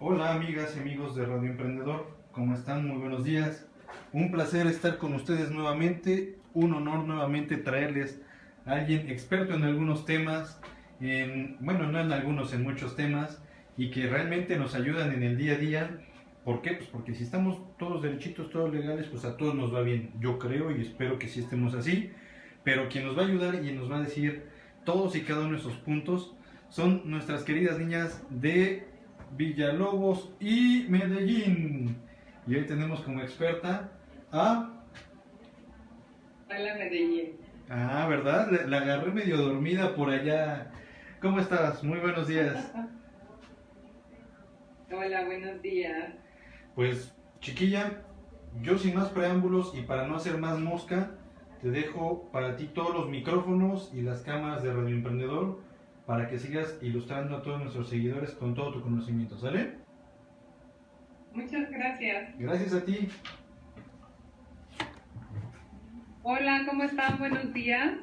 Hola amigas y amigos de Radio Emprendedor, ¿cómo están? Muy buenos días. Un placer estar con ustedes nuevamente, un honor nuevamente traerles a alguien experto en algunos temas, bueno, no en algunos, en muchos temas, y que realmente nos ayudan en el día a día. ¿Por qué? Pues porque si estamos todos derechitos, todos legales, pues a todos nos va bien. Yo creo y espero que sí estemos así, pero quien nos va a ayudar y nos va a decir todos y cada uno de esos puntos son nuestras queridas niñas de Villalobos y Medellín. Y hoy tenemos como experta a... Hola Medellín. ¿Verdad? La agarré medio dormida por allá. ¿Cómo estás? Muy buenos días. Hola, buenos días. Pues, chiquilla, yo sin más preámbulos y para no hacer más mosca, te dejo para ti todos los micrófonos y las cámaras de Radio Emprendedor para que sigas ilustrando a todos nuestros seguidores con todo tu conocimiento, ¿sale? Muchas gracias. Gracias a ti. Hola, ¿cómo están? Buenos días.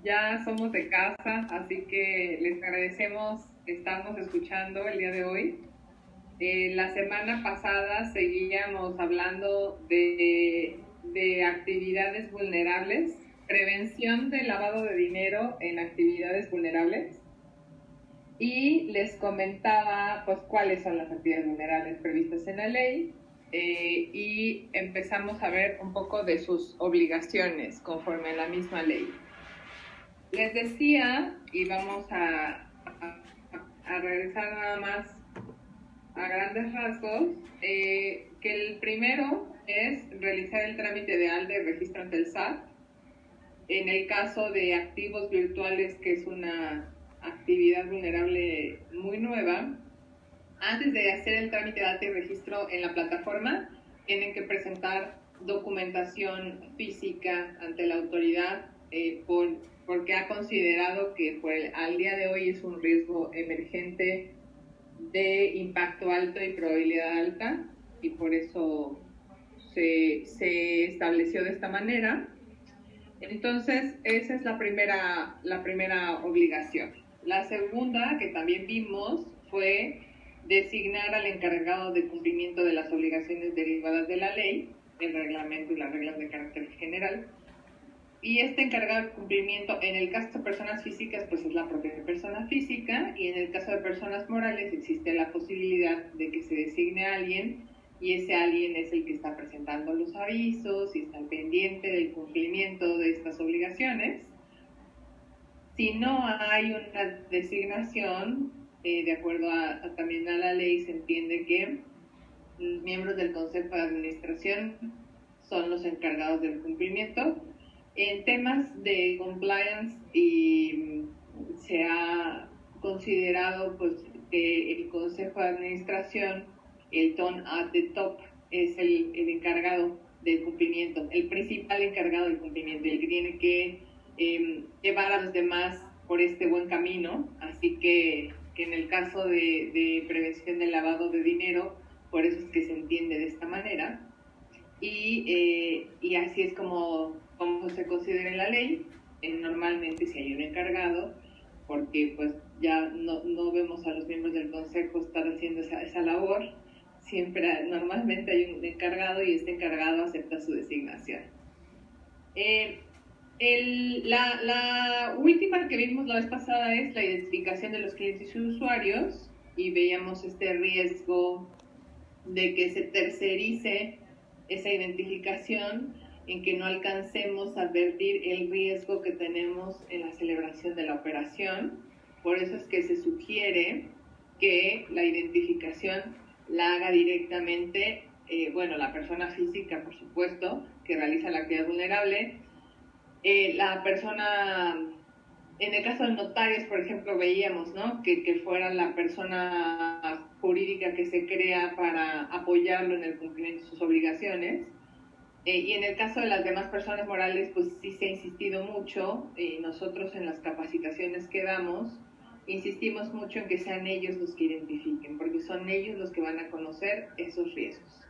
Ya somos de casa, así que les agradecemos estarnos escuchando el día de hoy. La semana pasada seguíamos hablando de actividades vulnerables, prevención del lavado de dinero en actividades vulnerables. Y les comentaba pues cuáles son las actividades vulnerables previstas en la ley, y empezamos a ver un poco de sus obligaciones conforme a la misma ley. Les decía, y vamos a regresar nada más a grandes rasgos, que el primero es realizar el trámite de alta y registro ante el SAT. En el caso de activos virtuales, que es una actividad vulnerable muy nueva, antes de hacer el trámite de alta y registro en la plataforma, tienen que presentar documentación física ante la autoridad, porque ha considerado que al día de hoy es un riesgo emergente de impacto alto y probabilidad alta, y por eso se estableció de esta manera. Entonces, esa es la primera obligación. La segunda, que también vimos, fue designar al encargado de cumplimiento de las obligaciones derivadas de la ley, el reglamento y las reglas de carácter general. Y este encargado de cumplimiento, en el caso de personas físicas, pues es la propia persona física, y en el caso de personas morales existe la posibilidad de que se designe a alguien, y ese alguien es el que está presentando los avisos y está al pendiente del cumplimiento de estas obligaciones. Si no hay una designación, de acuerdo también a la ley, se entiende que los miembros del Consejo de Administración son los encargados del cumplimiento. En temas de compliance, y se ha considerado pues que el Consejo de Administración, el ton at the top, es el encargado del cumplimiento, el principal encargado del cumplimiento, el que tiene que llevar a los demás por este buen camino. Así que en el caso de prevención del lavado de dinero, por eso es que se entiende de esta manera. Y así es como se considera en la ley. Normalmente si hay un encargado, porque pues ya no vemos a los miembros del consejo estar haciendo esa labor, normalmente hay un encargado, y este encargado acepta su designación. La última que vimos la vez pasada es la identificación de los clientes y usuarios, y veíamos este riesgo de que se tercerice esa identificación, en que no alcancemos a advertir el riesgo que tenemos en la celebración de la operación. Por eso es que se sugiere que la identificación la haga directamente, la persona física, por supuesto, que realiza la actividad vulnerable. La persona, en el caso de notarios, por ejemplo, veíamos, ¿no?, que fuera la persona jurídica que se crea para apoyarlo en el cumplimiento de sus obligaciones. Y en el caso de las demás personas morales, pues sí se ha insistido mucho, nosotros en las capacitaciones que damos, insistimos mucho en que sean ellos los que identifiquen, porque son ellos los que van a conocer esos riesgos.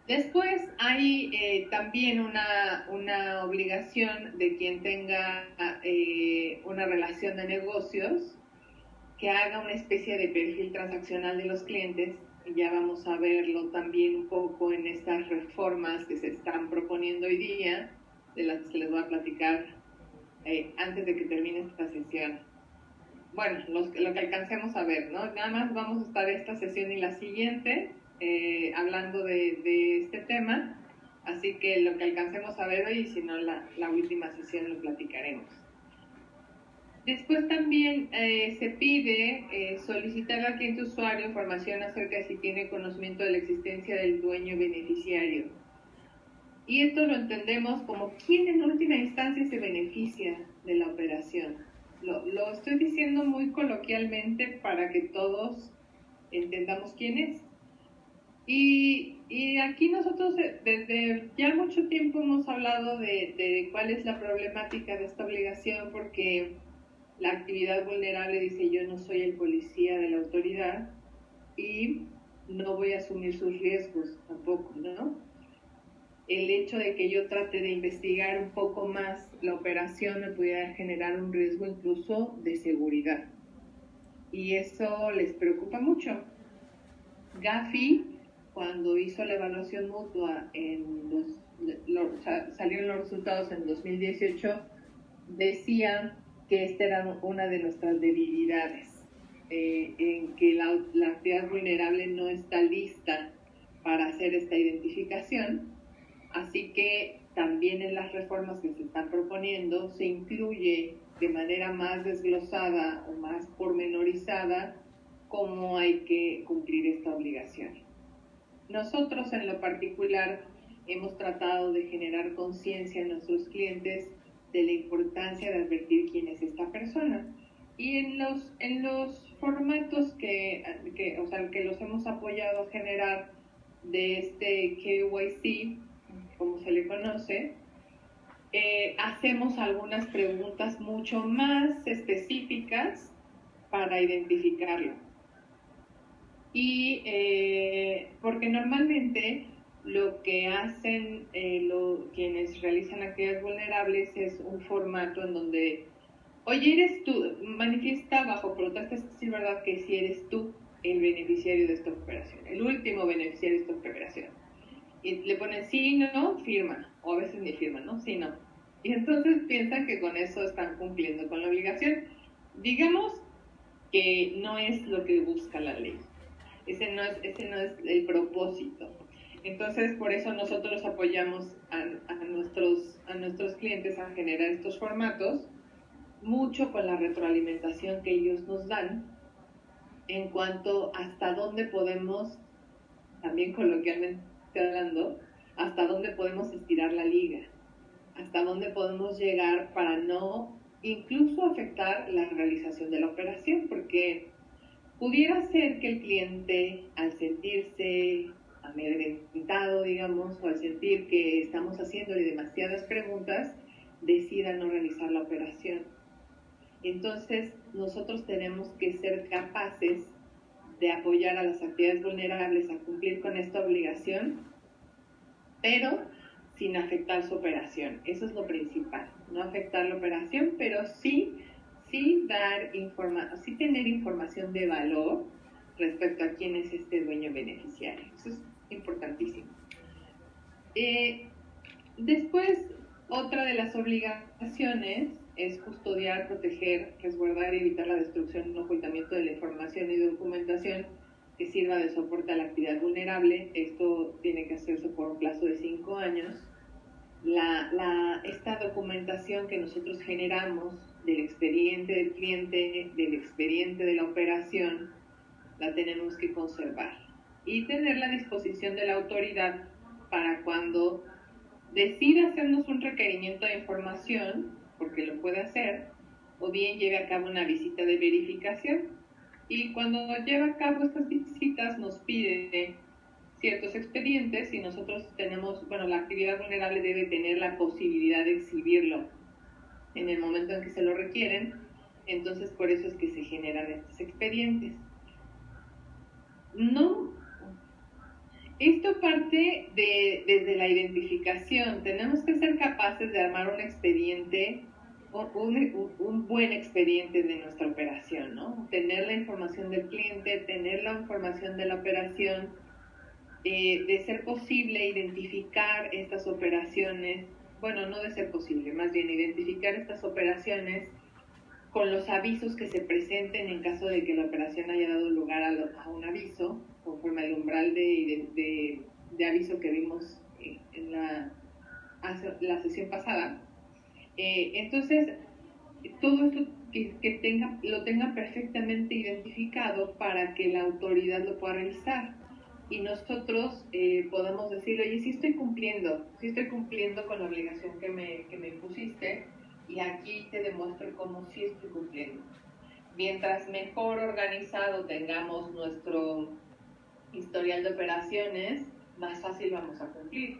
Después hay también una obligación de quien tenga una relación de negocios, que haga una especie de perfil transaccional de los clientes, y ya vamos a verlo también un poco en estas reformas que se están proponiendo hoy día, de las que les voy a platicar antes de que termine esta sesión. Bueno, lo que alcancemos a ver, ¿no? Nada más vamos a estar esta sesión y la siguiente hablando de este tema, así que lo que alcancemos a ver hoy, y si no, la última sesión lo platicaremos. Después también se pide solicitar al cliente usuario información acerca de si tiene conocimiento de la existencia del dueño beneficiario. Y esto lo entendemos como quién en última instancia se beneficia de la operación. Lo estoy diciendo muy coloquialmente para que todos entendamos quién es. Y aquí nosotros desde ya mucho tiempo hemos hablado de cuál es la problemática de esta obligación, porque la actividad vulnerable dice: yo no soy el policía de la autoridad y no voy a asumir sus riesgos tampoco, ¿no? El hecho de que yo trate de investigar un poco más la operación me pudiera generar un riesgo incluso de seguridad. Y eso les preocupa mucho. Gafi, cuando hizo la evaluación mutua, salieron los resultados en 2018, decía que esta era una de nuestras debilidades, en que la actividad vulnerable no está lista para hacer esta identificación. Así que también en las reformas que se están proponiendo se incluye de manera más desglosada o más pormenorizada cómo hay que cumplir esta obligación. Nosotros en lo particular hemos tratado de generar conciencia en nuestros clientes de la importancia de advertir quién es esta persona. Y en los formatos que los hemos apoyado a generar de este KYC, como se le conoce, hacemos algunas preguntas mucho más específicas para identificarlo. Y porque normalmente lo que hacen quienes realizan actividades vulnerables es un formato en donde: oye, eres tú, manifiesta bajo protesta, es decir, ¿verdad que si eres tú el beneficiario de esta operación, el último beneficiario de esta operación? Y le ponen sí, no, firma, o a veces ni firma, ¿no? Sí, no. Y entonces piensan que con eso están cumpliendo con la obligación. Digamos que no es lo que busca la ley. Ese no es el propósito. Entonces, por eso nosotros apoyamos a nuestros clientes a generar estos formatos, mucho con la retroalimentación que ellos nos dan en cuanto hasta dónde podemos, también coloquialmente hablando, hasta dónde podemos estirar la liga, hasta dónde podemos llegar para no incluso afectar la realización de la operación, porque pudiera ser que el cliente, al sentirse amedrentado, digamos, o al sentir que estamos haciéndole demasiadas preguntas, decida no realizar la operación. Entonces, nosotros tenemos que ser capaces de apoyar a las actividades vulnerables a cumplir con esta obligación, pero sin afectar su operación. Eso es lo principal, no afectar la operación, pero sí tener información de valor respecto a quién es este dueño beneficiario. Eso es importantísimo. Después, otra de las obligaciones es custodiar, proteger, resguardar y evitar la destrucción o ocultamiento de la información y documentación que sirva de soporte a la actividad vulnerable. Esto tiene que hacerse por un plazo de 5 años. Esta documentación que nosotros generamos del expediente del cliente, del expediente de la operación, la tenemos que conservar y tenerla a disposición de la autoridad para cuando decida hacernos un requerimiento de información, porque lo puede hacer, o bien lleve a cabo una visita de verificación. Y cuando lleva a cabo estas visitas nos pide ciertos expedientes y nosotros tenemos, la actividad vulnerable debe tener la posibilidad de exhibirlo en el momento en que se lo requieren. Entonces, por eso es que se generan estos expedientes. Esto parte desde la identificación. Tenemos que ser capaces de armar un expediente un buen expediente de nuestra operación, ¿no? Tener la información del cliente, tener la información de la operación, de ser posible identificar estas operaciones, bueno, no de ser posible, más bien identificar estas operaciones con los avisos que se presenten en caso de que la operación haya dado lugar a un aviso, conforme al umbral de aviso que vimos en la sesión pasada. Entonces, todo esto lo tenga perfectamente identificado para que la autoridad lo pueda revisar y nosotros podamos decir, oye, sí estoy cumpliendo con la obligación que me impusiste, y aquí te demuestro cómo sí estoy cumpliendo. Mientras mejor organizado tengamos nuestro historial de operaciones, más fácil vamos a cumplir.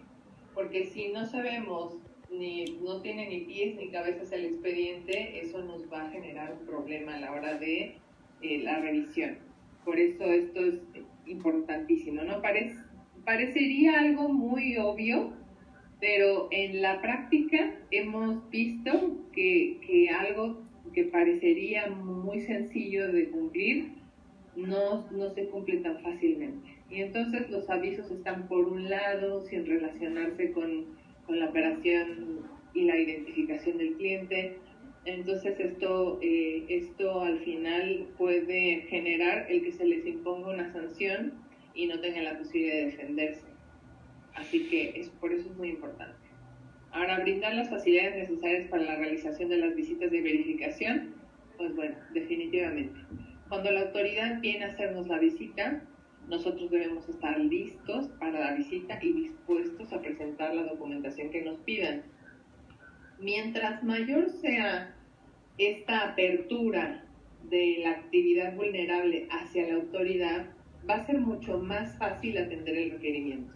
Porque si no sabemos, no tiene ni pies ni cabezas el expediente, eso nos va a generar un problema a la hora de la revisión. Por eso esto es importantísimo, ¿no? Parecería algo muy obvio, pero en la práctica hemos visto que algo que parecería muy sencillo de cumplir no se cumple tan fácilmente. Y entonces los avisos están por un lado sin relacionarse con la operación y la identificación del cliente. Entonces esto al final puede generar el que se les imponga una sanción y no tengan la posibilidad de defenderse. Así que por eso es muy importante. Ahora, brindar las facilidades necesarias para la realización de las visitas de verificación, pues bueno, definitivamente. Cuando la autoridad viene a hacernos la visita, nosotros debemos estar listos para la visita y dispuestos a presentar la documentación que nos pidan. Mientras mayor sea esta apertura de la actividad vulnerable hacia la autoridad, va a ser mucho más fácil atender el requerimiento.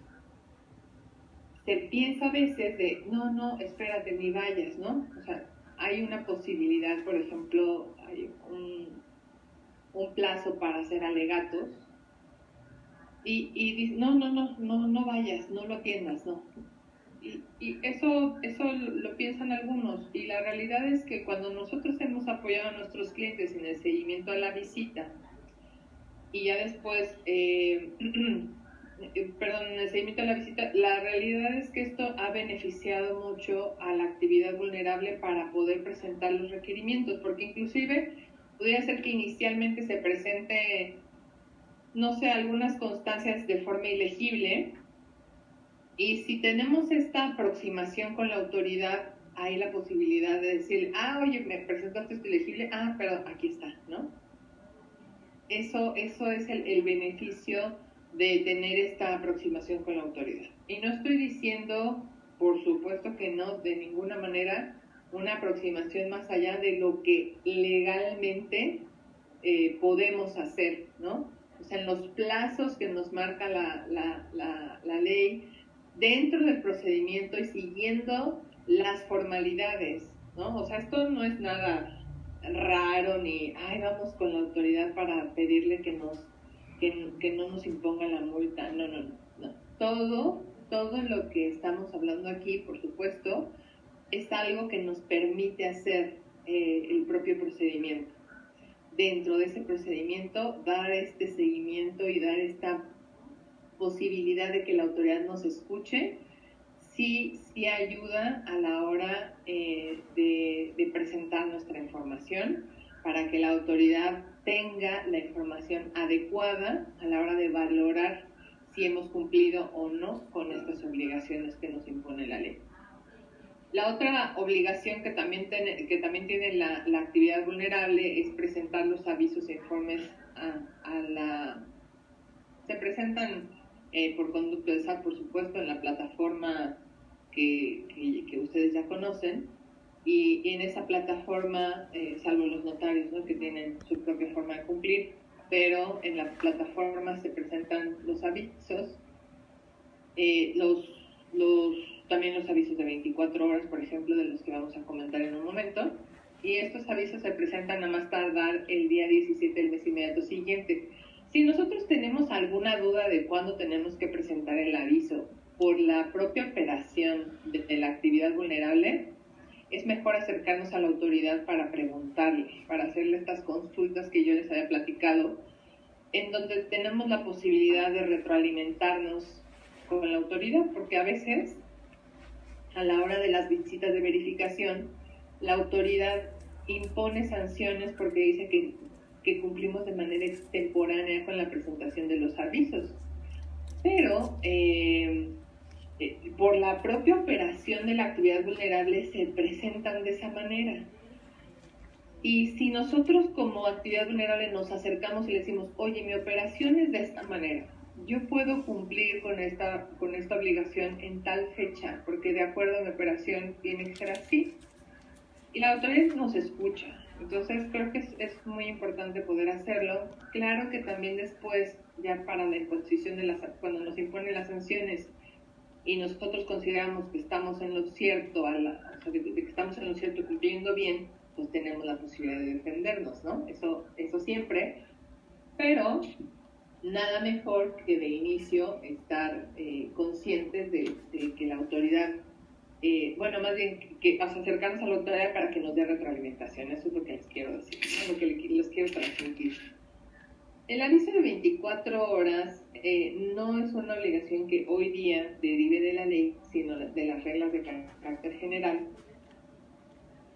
Se piensa a veces de, no, espérate, ni vayas, ¿no? O sea, hay una posibilidad, por ejemplo, hay un plazo para hacer alegatos y dices, no vayas, no lo atiendas, no. Y eso lo piensan algunos, y la realidad es que cuando nosotros hemos apoyado a nuestros clientes en el seguimiento a la visita y ya después, en el seguimiento a la visita, la realidad es que esto ha beneficiado mucho a la actividad vulnerable para poder presentar los requerimientos, porque inclusive podría ser que inicialmente se presente, no sé, algunas constancias de forma ilegible, y si tenemos esta aproximación con la autoridad, hay la posibilidad de decir, oye, me presentaste esto ilegible, pero aquí está, ¿no? Eso es el beneficio de tener esta aproximación con la autoridad. Y no estoy diciendo, por supuesto que no, de ninguna manera, una aproximación más allá de lo que legalmente podemos hacer, ¿no? O sea, en los plazos que nos marca la ley, dentro del procedimiento y siguiendo las formalidades, ¿no? O sea, esto no es nada raro ni, vamos con la autoridad para pedirle que no nos imponga la multa. No. Todo lo que estamos hablando aquí, por supuesto, es algo que nos permite hacer el propio procedimiento. Dentro de ese procedimiento, dar este seguimiento y dar esta posibilidad de que la autoridad nos escuche, sí ayuda a la hora de presentar nuestra información, para que la autoridad tenga la información adecuada a la hora de valorar si hemos cumplido o no con estas obligaciones que nos impone la ley. La otra obligación que también tiene la actividad vulnerable es presentar los avisos e informes se presentan por conducto de SAT, por supuesto, en la plataforma que ustedes ya conocen, y en esa plataforma, salvo los notarios, ¿no?, que tienen su propia forma de cumplir, pero en la plataforma se presentan los avisos, también los avisos de 24 horas, por ejemplo, de los que vamos a comentar en un momento, y estos avisos se presentan a más tardar el día 17 del mes inmediato siguiente. Si nosotros tenemos alguna duda de cuándo tenemos que presentar el aviso por la propia operación de la actividad vulnerable, es mejor acercarnos a la autoridad para preguntarle, para hacerle estas consultas que yo les había platicado, en donde tenemos la posibilidad de retroalimentarnos con la autoridad, porque a veces, a la hora de las visitas de verificación, la autoridad impone sanciones porque dice que cumplimos de manera extemporánea con la presentación de los avisos. Pero por la propia operación de la actividad vulnerable se presentan de esa manera. Y si nosotros como actividad vulnerable nos acercamos y le decimos, oye, mi operación es de esta manera, yo puedo cumplir con esta obligación en tal fecha, porque de acuerdo a mi operación tiene que ser así. Y la autoridad nos escucha. Entonces creo que es muy importante poder hacerlo. Claro que también después, ya para la imposición cuando nos imponen las sanciones y nosotros consideramos que estamos en lo cierto, que estamos en lo cierto cumpliendo bien, pues tenemos la posibilidad de defendernos, ¿no? Eso siempre. Pero nada mejor que de inicio estar conscientes de que la autoridad, más bien que acercarnos a la autoridad para que nos dé retroalimentación. Eso es lo que les quiero decir, ¿no? Lo que les quiero transmitir. El aviso de 24 horas no es una obligación que hoy día derive de la ley, sino de las reglas de carácter general.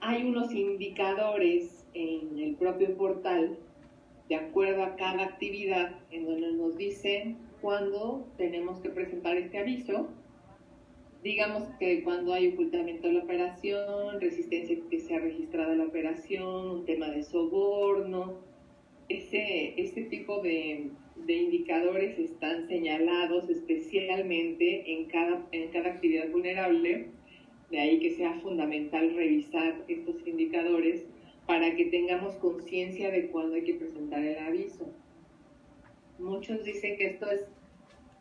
Hay unos indicadores en el propio portal, de acuerdo a cada actividad, en donde nos dicen cuándo tenemos que presentar este aviso. Digamos que cuando hay ocultamiento de la operación, resistencia que se ha registrado la operación, un tema de soborno, este tipo de indicadores están señalados especialmente en cada actividad vulnerable. De ahí que sea fundamental revisar estos indicadores para que tengamos conciencia de cuándo hay que presentar el aviso. Muchos dicen que esto es,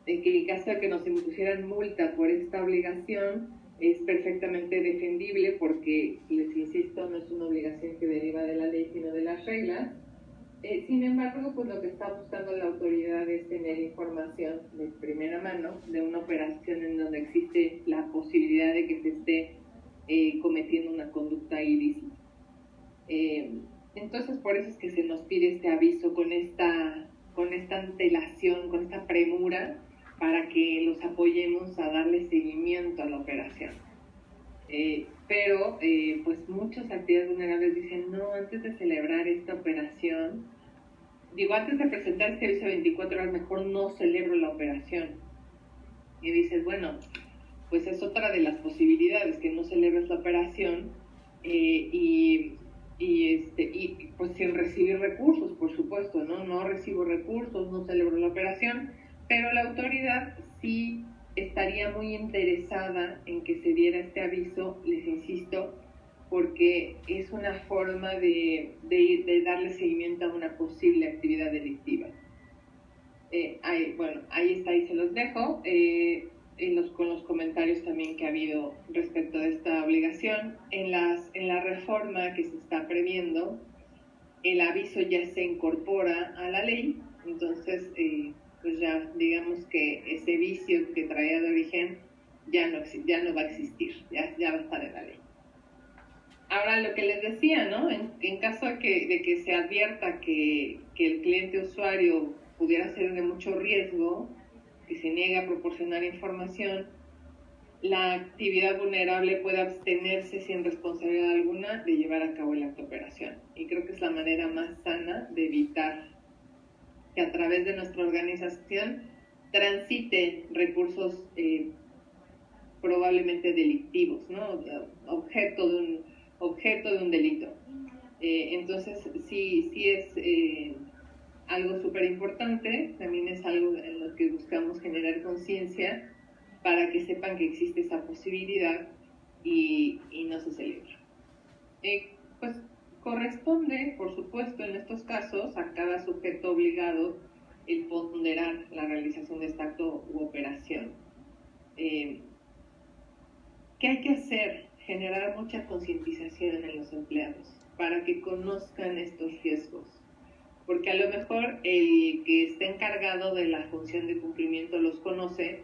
que en caso de que nos impusieran multa por esta obligación, es perfectamente defendible porque, les insisto, no es una obligación que deriva de la ley, sino de las reglas. Sin embargo, pues lo que está buscando la autoridad es tener información de primera mano de una operación en donde existe la posibilidad de que se esté cometiendo una conducta ilícita. Entonces, por eso es que se nos pide este aviso con esta antelación, con esta premura, para que los apoyemos a darle seguimiento a la operación. Pero pues muchas actividades vulnerables dicen, no, antes de celebrar esta operación, antes de presentar este aviso de 24 horas, mejor no celebro la operación. Y dices, bueno, pues es otra de las posibilidades, que no celebres la operación y pues sin recibir recursos, por supuesto, no recibo recursos, no celebro la operación, pero la autoridad sí estaría muy interesada en que se diera este aviso, les insisto, porque es una forma de darle seguimiento a una posible actividad delictiva. Ahí está, ahí se los dejo, con los comentarios también que ha habido respecto de esta obligación. En la reforma que se está previendo, el aviso ya se incorpora a la ley, entonces pues ya digamos que ese vicio que traía de origen ya no va a existir, ya va a estar en la ley. Ahora, lo que les decía, ¿no? En caso de que se advierta que el cliente usuario pudiera ser de mucho riesgo, que se niega a proporcionar información, la actividad vulnerable puede abstenerse sin responsabilidad alguna de llevar a cabo el acto de operación. Y creo que es la manera más sana de evitar que a través de nuestra organización transite recursos probablemente delictivos, ¿no? Objeto de un delito. Entonces, sí es algo súper importante, también es algo en lo que buscamos generar conciencia para que sepan que existe esa posibilidad y no se celebra. Pues corresponde, por supuesto, en estos casos a cada sujeto obligado el ponderar la realización de este acto u operación. ¿Qué hay que hacer? Generar mucha concientización en los empleados para que conozcan estos riesgos, porque a lo mejor el que está encargado de la función de cumplimiento los conoce,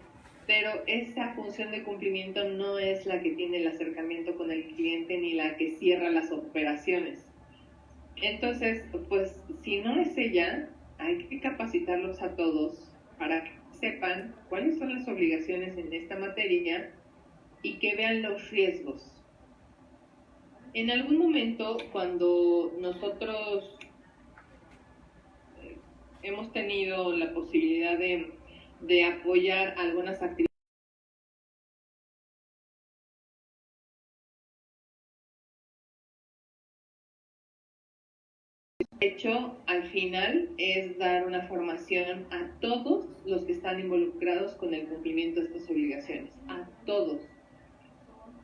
pero esa función de cumplimiento no es la que tiene el acercamiento con el cliente ni la que cierra las operaciones. Entonces, pues si no es ella, hay que capacitarlos a todos para que sepan cuáles son las obligaciones en esta materia y que vean los riesgos. En algún momento, cuando nosotros hemos tenido la posibilidad de apoyar algunas actividades, hecho, al final es dar una formación a todos los que están involucrados con el cumplimiento de estas obligaciones, a todos.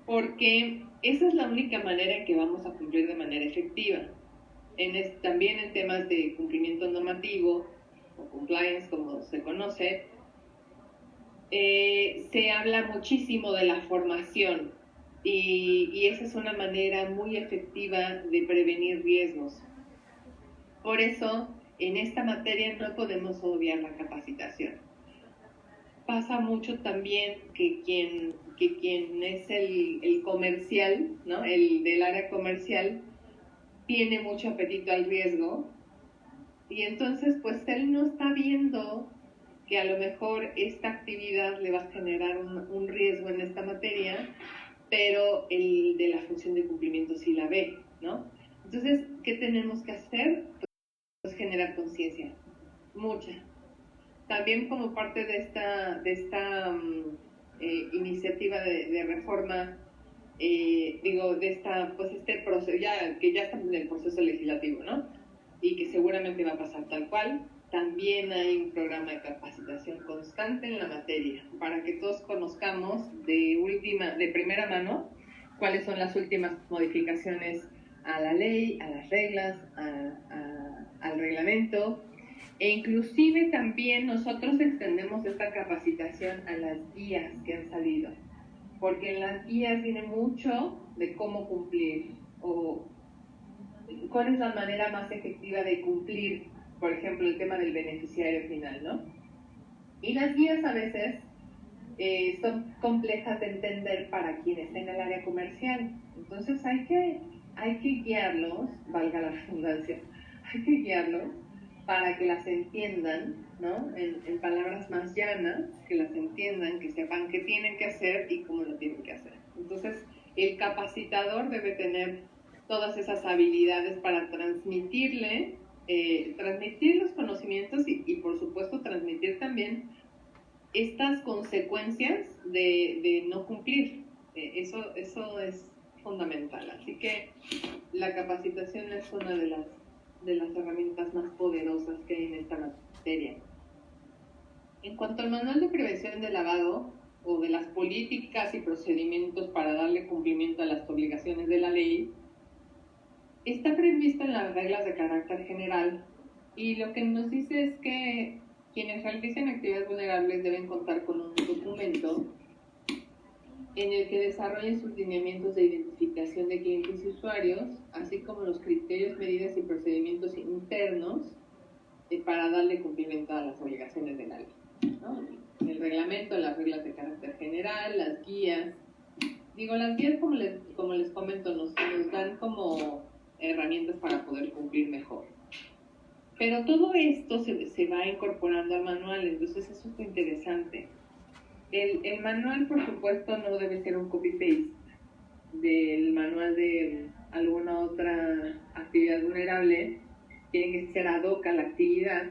Porque esa es la única manera en que vamos a cumplir de manera efectiva. También en temas de cumplimiento normativo, o compliance como se conoce, se habla muchísimo de la formación y esa es una manera muy efectiva de prevenir riesgos. Por eso, en esta materia no podemos obviar la capacitación. Pasa mucho también que quien es el comercial, ¿no? El del área comercial, tiene mucho apetito al riesgo y entonces pues él no está viendo que a lo mejor esta actividad le va a generar un riesgo en esta materia, pero el de la función de cumplimiento sí la ve, ¿no? Entonces, ¿qué tenemos que hacer? Pues generar conciencia, mucha. También como parte de esta iniciativa de reforma, de esta, pues este proceso, que ya está en el proceso legislativo, ¿no? Y que seguramente va a pasar tal cual, también hay un programa de capacitación constante en la materia, para que todos conozcamos de primera mano cuáles son las últimas modificaciones a la ley, a las reglas, al reglamento, e inclusive también nosotros extendemos esta capacitación a las guías que han salido, porque en las guías viene mucho de cómo cumplir o cuál es la manera más efectiva de cumplir, por ejemplo, el tema del beneficiario final, ¿no? Y las guías a veces son complejas de entender para quien está en el área comercial. Entonces hay que guiarlos, valga la redundancia, hay que guiarlos para que las entiendan, ¿no? En palabras más llanas, que las entiendan, que sepan qué tienen que hacer y cómo lo tienen que hacer. Entonces, el capacitador debe tener todas esas habilidades para transmitir los conocimientos y por supuesto transmitir también estas consecuencias de no cumplir. Eso es fundamental. Así que la capacitación es una de las herramientas más poderosas que hay en esta materia. En cuanto al manual de prevención de lavado o de las políticas y procedimientos para darle cumplimiento a las obligaciones de la ley, está previsto en las reglas de carácter general y lo que nos dice es que quienes realicen actividades vulnerables deben contar con un documento en el que desarrollen sus lineamientos de identificación de clientes y usuarios, así como los criterios, medidas y procedimientos internos para darle cumplimiento a las obligaciones de la ley, ¿no? El reglamento, las reglas de carácter general, las guías. Las guías, como les comento, nos dan como herramientas para poder cumplir mejor. Pero todo esto se va incorporando al manual, entonces eso es muy interesante. El manual, por supuesto, no debe ser un copy-paste del manual de alguna otra actividad vulnerable, tiene que ser ad hoc a la actividad.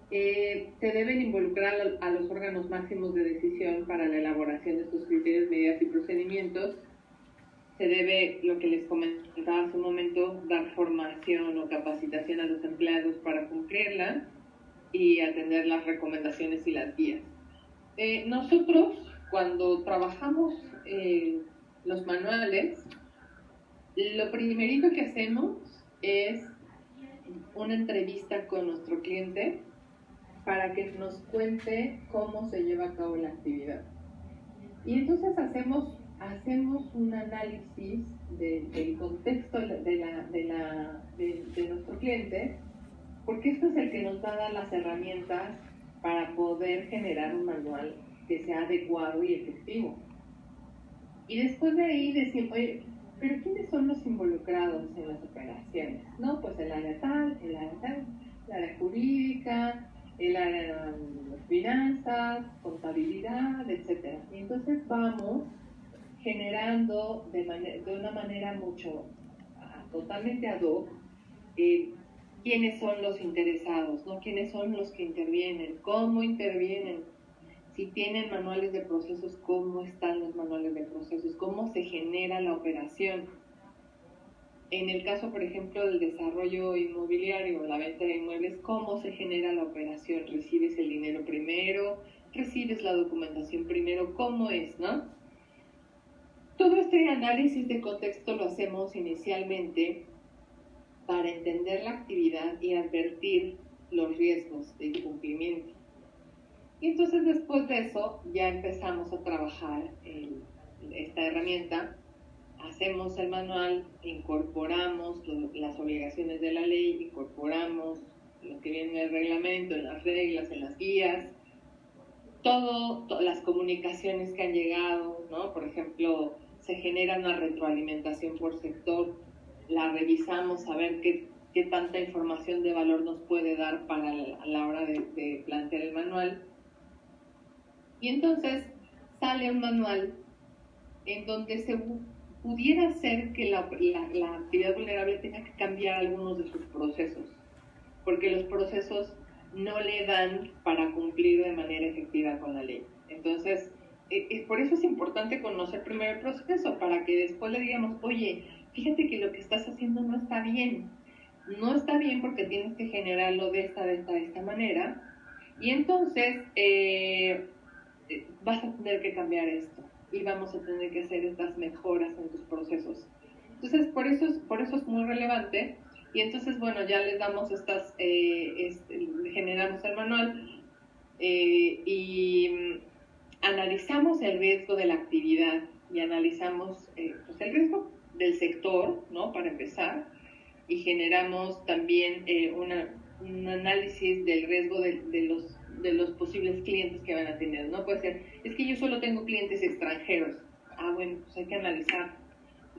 Se deben involucrar a los órganos máximos de decisión para la elaboración de estos criterios, medidas y procedimientos. Se debe, lo que les comentaba hace un momento, dar formación o capacitación a los empleados para cumplirla y atender las recomendaciones y las guías. Nosotros, cuando trabajamos los manuales, lo primerito que hacemos es una entrevista con nuestro cliente para que nos cuente cómo se lleva a cabo la actividad. Y entonces hacemos un análisis del contexto de nuestro cliente, porque esto es el que nos va a dar las herramientas para poder generar un manual que sea adecuado y efectivo. Y después de ahí decir, oye, pero ¿quiénes son los involucrados en las operaciones? No, pues el área tal, el área jurídica, el área de finanzas, contabilidad, etc. Y entonces vamos generando de una manera totalmente ad hoc quiénes son los interesados, ¿no? Quiénes son los que intervienen, cómo intervienen, si tienen manuales de procesos, cómo están los manuales de procesos, cómo se genera la operación. En el caso, por ejemplo, del desarrollo inmobiliario, la venta de inmuebles, ¿cómo se genera la operación? ¿Recibes el dinero primero? ¿Recibes la documentación primero? ¿Cómo es, no? Todo este análisis de contexto lo hacemos inicialmente para entender la actividad y advertir los riesgos de incumplimiento. Y entonces después de eso ya empezamos a trabajar esta herramienta, hacemos el manual, incorporamos las obligaciones de la ley, incorporamos lo que viene en el reglamento, en las reglas, en las guías, todas las comunicaciones que han llegado, ¿no? Por ejemplo, se genera una retroalimentación por sector, la revisamos a ver qué tanta información de valor nos puede dar a la hora de plantear el manual. Y entonces sale un manual en donde se pudiera ser que la actividad vulnerable tenga que cambiar algunos de sus procesos, porque los procesos no le dan para cumplir de manera efectiva con la ley. Entonces, por eso es importante conocer primero el proceso, para que después le digamos, oye, fíjate que lo que estás haciendo no está bien. No está bien porque tienes que generarlo de esta manera. Y entonces vas a tener que cambiar esto y vamos a tener que hacer estas mejoras en tus procesos. Entonces, por eso es muy relevante. Y entonces, bueno, ya les damos generamos el manual y analizamos el riesgo de la actividad y analizamos pues el riesgo del sector, ¿no? Para empezar, y generamos también un análisis del riesgo de los posibles clientes que van a tener, ¿no? Puede ser, es que yo solo tengo clientes extranjeros. Bueno, pues hay que analizar.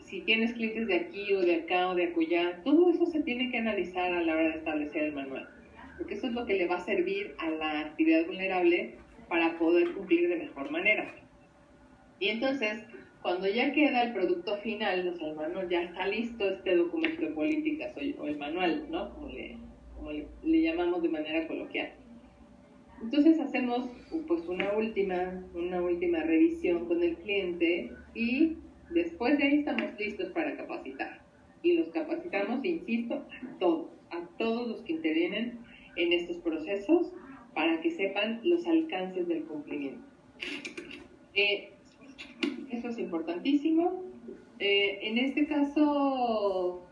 Si tienes clientes de aquí o de acá o de acullá, todo eso se tiene que analizar a la hora de establecer el manual, porque eso es lo que le va a servir a la actividad vulnerable para poder cumplir de mejor manera. Y entonces, cuando ya queda el producto final, o sea, el manual, ya está listo este documento de políticas o el manual, ¿no? Como le llamamos de manera coloquial. Entonces hacemos pues una última revisión con el cliente y después de ahí estamos listos para capacitar. Y los capacitamos, insisto, a todos los que intervienen en estos procesos para que sepan los alcances del cumplimiento. Eso es importantísimo. En este caso,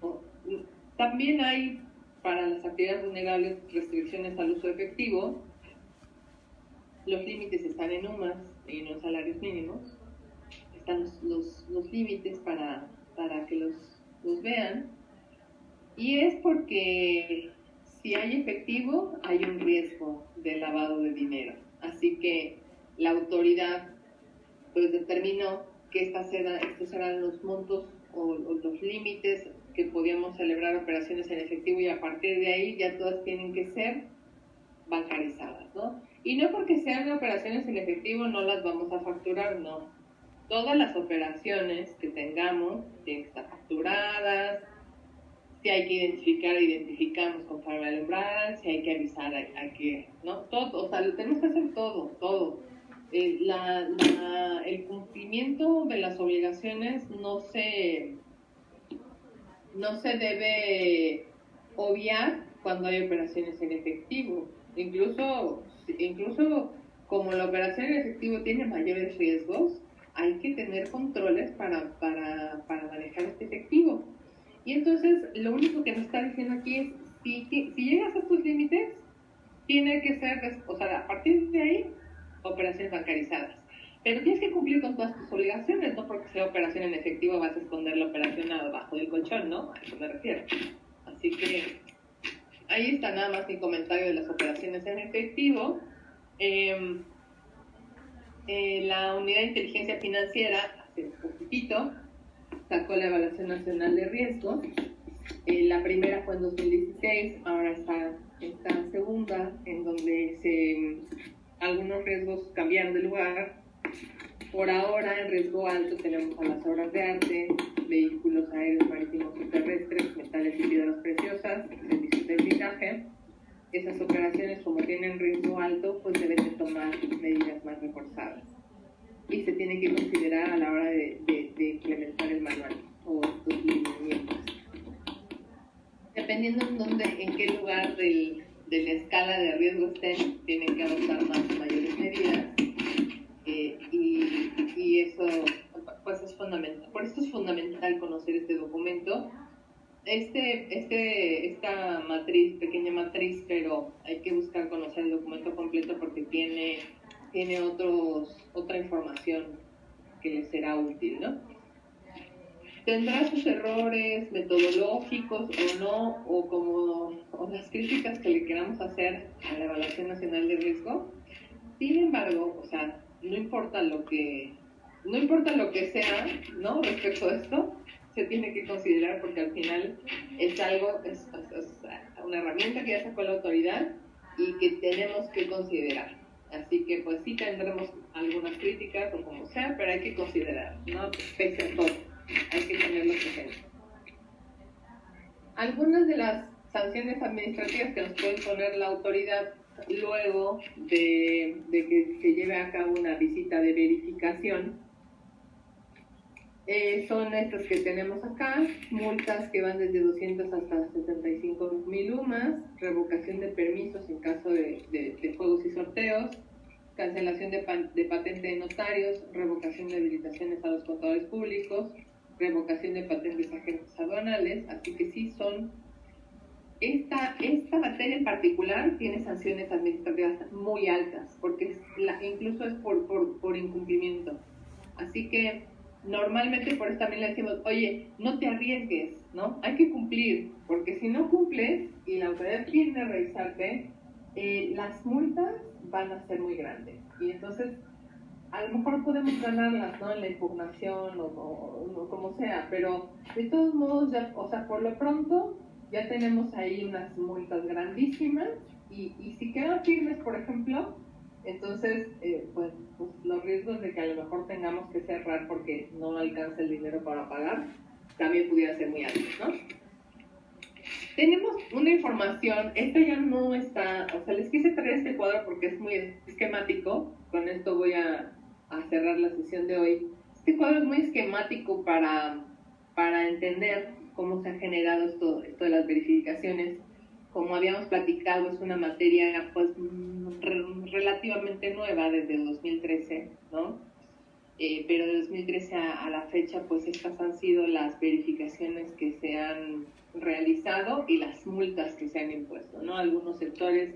también hay para las actividades vulnerables restricciones al uso efectivo. Los límites están en UMAS y en los salarios mínimos. Están los límites para que los vean. Y es porque si hay efectivo, hay un riesgo de lavado de dinero. Así que la autoridad pues determinó que estos eran los montos o los límites que podíamos celebrar operaciones en efectivo, y a partir de ahí ya todas tienen que ser bancarizadas, ¿no? Y no porque sean operaciones en efectivo no las vamos a facturar, no. Todas las operaciones que tengamos tienen que estar facturadas. Si hay que identificamos conforme al umbral. Si hay que avisar, hay que, ¿no? Todo, o sea, tenemos que hacer todo. El cumplimiento de las obligaciones no se debe obviar cuando hay operaciones en efectivo. Incluso como la operación en efectivo tiene mayores riesgos, hay que tener controles para manejar este efectivo. Y entonces lo único que nos está diciendo aquí es, si llegas a estos límites, tiene que ser, o sea, a partir de ahí, operaciones bancarizadas. Pero tienes que cumplir con todas tus obligaciones, no porque sea operación en efectivo vas a esconder la operación abajo del colchón, ¿no? A eso me refiero. Así que ahí está nada más mi comentario de las operaciones en efectivo. La Unidad de Inteligencia Financiera, hace poquitito, sacó la Evaluación Nacional de Riesgos. La primera fue en 2016, ahora está esta segunda, en donde algunos riesgos cambiaron de lugar. Por ahora, en riesgo alto tenemos a las obras de arte, vehículos aéreos, marítimos y terrestres, metales y piedras preciosas, servicios de blindaje. Esas operaciones, como tienen riesgo alto, pues deben de tomar medidas más reforzadas. Y se tiene que considerar a la hora de implementar el manual o estos lineamientos. Dependiendo en qué lugar de la escala de riesgo estén, tienen que adoptar más o mayores medidas. Y eso pues es fundamental. Por eso es fundamental conocer este documento. Esta matriz, pequeña matriz, pero hay que buscar conocer el documento completo porque tiene otra información que les será útil, ¿no? Tendrá sus errores metodológicos o no, o las críticas que le queramos hacer a la Evaluación Nacional de Riesgo. Sin embargo, o sea, no importa lo que sea, ¿no? Respecto a esto, se tiene que considerar porque al final es una herramienta que ya sacó la autoridad y que tenemos que considerar. Así que pues sí tendremos algunas críticas o como sea, pero hay que considerar, ¿no? Pese a todo, hay que tenerlo presente. Algunas de las sanciones administrativas que nos puede poner la autoridad luego de que se lleve a cabo una visita de verificación son estas que tenemos acá: multas que van desde 200 hasta 75,000 UMAS, revocación de permisos en caso de juegos y sorteos, cancelación de patente de notarios, revocación de habilitaciones a los contadores públicos, revocación de patentes agentes aduanales. Así que sí son... Esta materia en particular tiene sanciones administrativas muy altas, porque incluso es por incumplimiento. Así que normalmente por eso también le decimos, oye, no te arriesgues, ¿no? Hay que cumplir, porque si no cumples y la autoridad viene a revisarte, las multas van a ser muy grandes. Y entonces, a lo mejor podemos ganarlas, ¿no? En la impugnación o como sea, pero de todos modos, ya, o sea, por lo pronto ya tenemos ahí unas multas grandísimas y si quedan firmes, por ejemplo, entonces pues los riesgos de que a lo mejor tengamos que cerrar porque no alcanza el dinero para pagar también pudiera ser muy alto, ¿no? Tenemos una información, esta ya no está, o sea, les quise traer este cuadro porque es muy esquemático. Con esto voy a cerrar la sesión de hoy. Este cuadro es muy esquemático para entender cómo se ha generado esto de las verificaciones. Como habíamos platicado, es una materia pues relativamente nueva desde el 2013, ¿no? Pero de 2013 a la fecha, pues estas han sido las verificaciones que se han realizado y las multas que se han impuesto, ¿no? Algunos sectores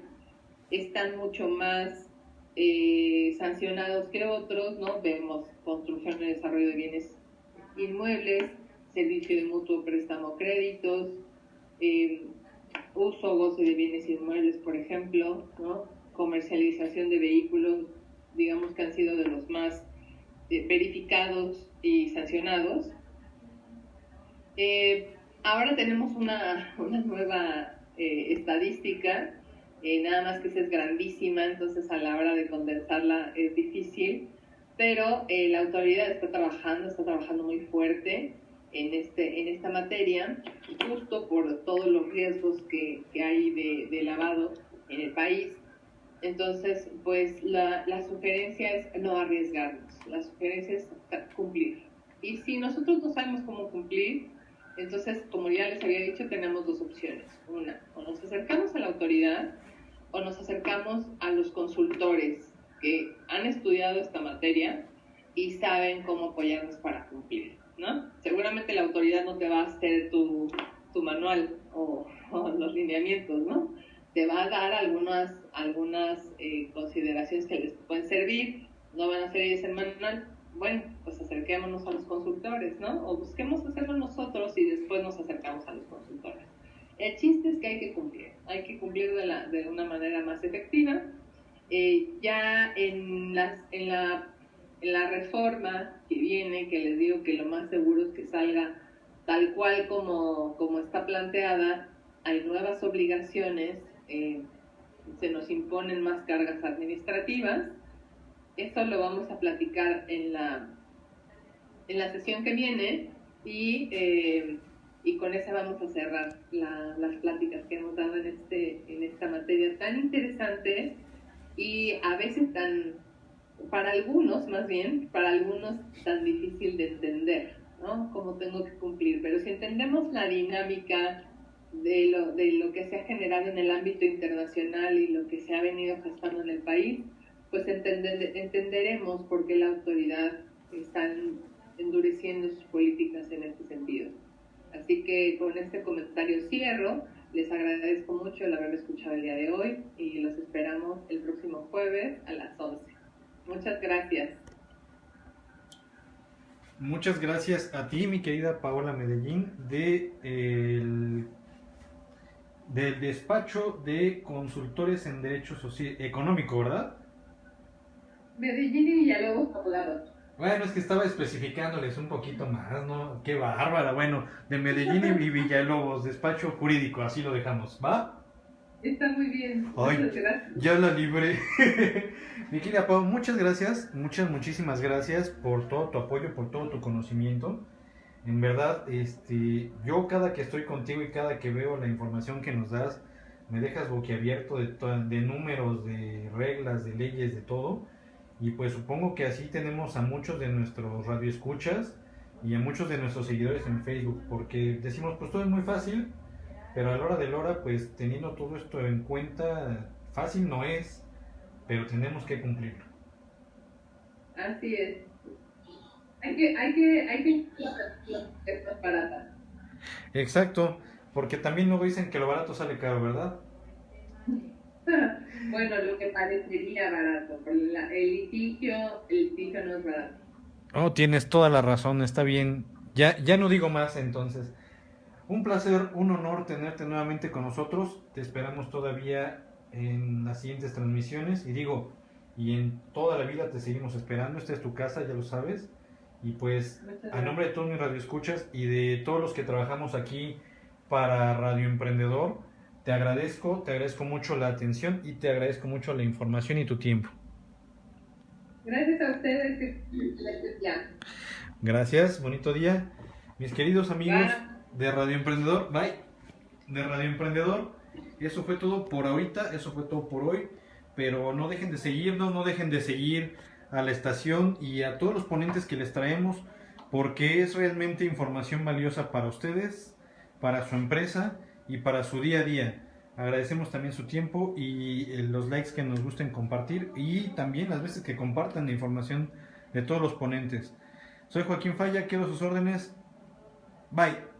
están mucho más sancionados que otros, ¿no? Vemos construcción y desarrollo de bienes inmuebles, servicio de mutuo préstamo créditos, uso o goce de bienes inmuebles, por ejemplo, ¿no? Comercialización de vehículos, digamos que han sido de los más verificados y sancionados. Ahora tenemos una nueva estadística, nada más que esa es grandísima, entonces a la hora de condensarla es difícil, pero la autoridad está trabajando muy fuerte en esta materia, justo por todos los riesgos que hay de lavado en el país. Entonces, pues la sugerencia es no arriesgarnos, la sugerencia es cumplir. Y si nosotros no sabemos cómo cumplir, entonces, como ya les había dicho, tenemos dos opciones. Una, o nos acercamos a la autoridad o nos acercamos a los consultores que han estudiado esta materia y saben cómo apoyarnos para cumplir, ¿no? Seguramente la autoridad no te va a hacer tu manual o los lineamientos, ¿no? Te va a dar algunas consideraciones que les pueden servir, no van a ser ellos el manual. Bueno, pues acerquémonos a los consultores, ¿no? O busquemos hacerlo nosotros y después nos acercamos a los consultores. El chiste es que hay que cumplir de una manera más efectiva. Ya en la en la reforma que viene, que les digo que lo más seguro es que salga tal cual como está planteada, hay nuevas obligaciones, se nos imponen más cargas administrativas. Eso lo vamos a platicar en la sesión que viene y con esa vamos a cerrar las pláticas que hemos dado en esta materia tan interesante y a veces para algunos tan difícil de entender, ¿no? Cómo tengo que cumplir. Pero si entendemos la dinámica de lo que se ha generado en el ámbito internacional y lo que se ha venido gestando en el país, pues entenderemos por qué la autoridad está endureciendo sus políticas en este sentido. Así que con este comentario cierro. Les agradezco mucho el haberme escuchado el día de hoy y los esperamos el próximo jueves a las 11. Muchas gracias. Muchas gracias a ti, mi querida Paola Medellín, del despacho de consultores en Derecho Económico, ¿verdad? Medellín y Villalobos, abogados. Bueno, es que estaba especificándoles un poquito más, ¿no? Qué bárbara. Bueno, de Medellín y Villalobos, despacho jurídico, así lo dejamos, ¿va? Está muy bien. Ay, muchas gracias. Ya la libré. Mi querida Pau, muchas gracias, muchísimas gracias por todo tu apoyo, por todo tu conocimiento. En verdad, yo cada que estoy contigo y cada que veo la información que nos das, me dejas boquiabierto de números, de reglas, de leyes, de todo. Y pues supongo que así tenemos a muchos de nuestros radioescuchas y a muchos de nuestros seguidores en Facebook, porque decimos, pues todo es muy fácil, pero a la hora de la hora, pues teniendo todo esto en cuenta, fácil no es, pero tenemos que cumplirlo. Así es. Hay que es más barata. Exacto, porque también luego dicen que lo barato sale caro, ¿verdad? Bueno, lo que parecería barato, pero el litigio no es barato. Oh, tienes toda la razón, está bien. Ya no digo más entonces. Un placer, un honor tenerte nuevamente con nosotros. Te esperamos todavía en las siguientes transmisiones. Y en toda la vida te seguimos esperando. Esta es tu casa, ya lo sabes. Y pues, a nombre de todos mis radioescuchas y de todos los que trabajamos aquí para Radio Emprendedor, te agradezco mucho la atención y te agradezco mucho la información y tu tiempo. Gracias a ustedes. Gracias, bonito día. Mis queridos amigos de Radio Emprendedor, de Radio Emprendedor, eso fue todo por ahorita, eso fue todo por hoy, pero no dejen de seguirnos, no dejen de seguir a la estación y a todos los ponentes que les traemos, porque es realmente información valiosa para ustedes, para su empresa y para su día a día. Agradecemos también su tiempo y los likes que nos gusten compartir y también las veces que compartan la información de todos los ponentes. Soy Joaquín Falla, quedo a sus órdenes. Bye.